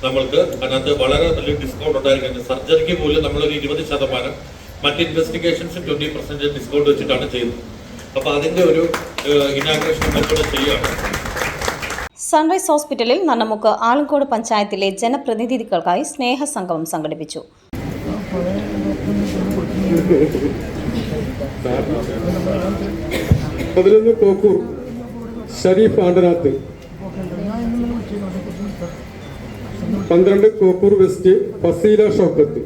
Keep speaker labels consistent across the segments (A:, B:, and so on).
A: നമ്മൾക്ക് അതിനകത്ത് വളരെ വലിയ ഡിസ്കൗണ്ട് ഉണ്ടായിരിക്കുന്നത്. സർജറിക്ക് പോലും നമ്മളൊരു 20%, മറ്റ് ഇൻവെസ്റ്റിഗേഷൻസ് 20% ഡിസ്കൗണ്ട് വെച്ചിട്ടാണ് ചെയ്യുന്നത്. അപ്പോൾ അതിൻ്റെ ഒരു ഇനാഗ്രേഷൻ നമ്മളിവിടെ ചെയ്യുകയാണ്.
B: സൺറൈസ് ഹോസ്പിറ്റലിൽ നന്നമുക്ക് ആലങ്കോട് പഞ്ചായത്തിലെ ജനപ്രതിനിധികൾക്കായി സ്നേഹസംഗമം സംഘടിപ്പിച്ചു.
C: 11 Kokkur Shareef Andanath, 12 Kokkur West Fazeela Shoukath,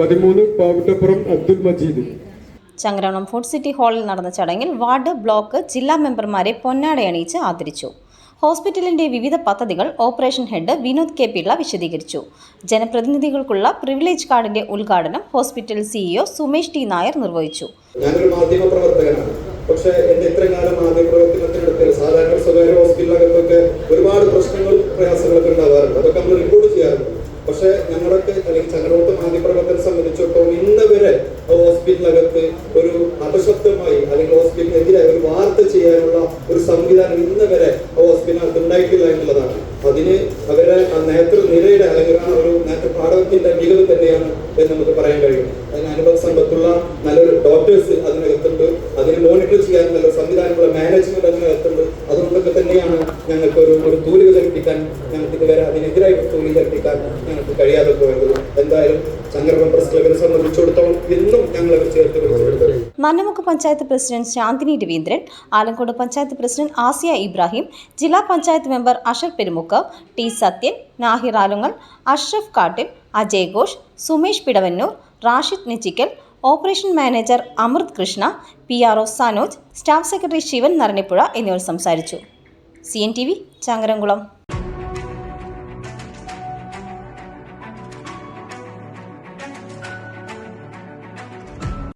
C: 13 Pavuttappuram Abdul Majeed.
B: Changaramkulam Food City ഹാളിൽ നടന്ന ചടങ്ങിൽ വാർഡ്, ബ്ലോക്ക്, ജില്ലാ മെമ്പർമാരെ പൊന്നാടയണിയിച്ച് ആദരിച്ചു. ഹോസ്പിറ്റലിന്റെ വിവിധ പദ്ധതികൾ operation head Vinod K Pillai വിശദീകരിച്ചു. ജനപ്രതിനിധികൾക്കുള്ള പ്രിവിലേജ് കാർഡിന്റെ ഉദ്ഘാടനം hospital CEO Sumesh T Nair നിർവഹിച്ചു.
D: ഞാനൊരു മാധ്യമ പ്രവർത്തകനാണ്. പക്ഷേ എൻ്റെ ഇത്രയും കാലം മാധ്യമ പ്രവർത്തനത്തിനെടുത്ത് സാധാരണ സ്വകാര്യ ഹോസ്പിറ്റലുകൾക്കൊക്കെ ഒരുപാട് പ്രശ്നങ്ങളും പ്രയാസങ്ങളൊക്കെ ഉണ്ടാകാറുണ്ട്. അതൊക്കെ നമ്മൾ റിപ്പോർട്ട് ചെയ്യാറുണ്ട്. പക്ഷേ ഞങ്ങളൊക്കെ അല്ലെങ്കിൽ ചങ്ങരോട്ട് മാധ്യമപ്രവർത്തനം സംബന്ധിച്ചിടത്തോളം ഇന്ന് വരെ ഹോസ്പിറ്റലിനകത്ത് ഒരു അപശബ്ദമായി അല്ലെങ്കിൽ ഹോസ്പിറ്റലിനെതിരെ ഒരു വാർത്ത ചെയ്യാനുള്ള ഒരു സംവിധാനം ഇന്ന് വരെ ഹോസ്പിറ്റലിനകത്ത് ഉണ്ടായിട്ടില്ല എന്നുള്ളതാണ്. അതിന് അവരുടെ നേതൃനിരയുടെ അല്ലെങ്കിൽ ആ ഒരു നേതൃപാഠത്തിന്റെ മികവ് തന്നെയാണ് എന്ന് നമുക്ക് പറയാൻ കഴിയും. അതിന് അനുഭവ സമ്പത്തുള്ള നല്ലൊരു ഡോക്ടേഴ്സ് അതിനകത്തുണ്ട്. അതിന് മോണിറ്റർ ചെയ്യാൻ നല്ലൊരു സംവിധാനമുള്ള മാനേജ്മെന്റ് അതിനകത്തുണ്ട്. അതുകൊണ്ടൊക്കെ തന്നെയാണ് ഞങ്ങൾക്ക് ഒരു തൂലിക ചലിപ്പിക്കാൻ ഞങ്ങൾക്ക് ഇതുവരെ അതിനെതിരായി തൂലിക ചലിപ്പിക്കാൻ ഞങ്ങൾക്ക് കഴിയാതെ പോയത്. എന്തായാലും ചങ്ങരകുളം പ്രസ് ക്ലബിനെ സംബന്ധിച്ചിടത്തോളം ഇന്നും ഞങ്ങൾ ചേർത്ത് പിടിച്ചെടുത്തത്.
B: നന്നമുക്ക് പഞ്ചായത്ത് പ്രസിഡന്റ് ശാന്തിനി രവീന്ദ്രൻ, ആലങ്കോട് പഞ്ചായത്ത് പ്രസിഡന്റ് ആസിയ ഇബ്രാഹിം, ജില്ലാ panchayat member Ashar Perumukku, T Sathyan, Nahir Alungal, Ashraf Kattil, Ajay Ghosh, Sumesh Pidavannur, Rashid Nechikkal, operation manager Amrith Krishna, PRO Sanoj, staff secretary Sivan Naranippuzha എന്നിവർ സംസാരിച്ചു. CNTV ചങ്ങരംകുളം.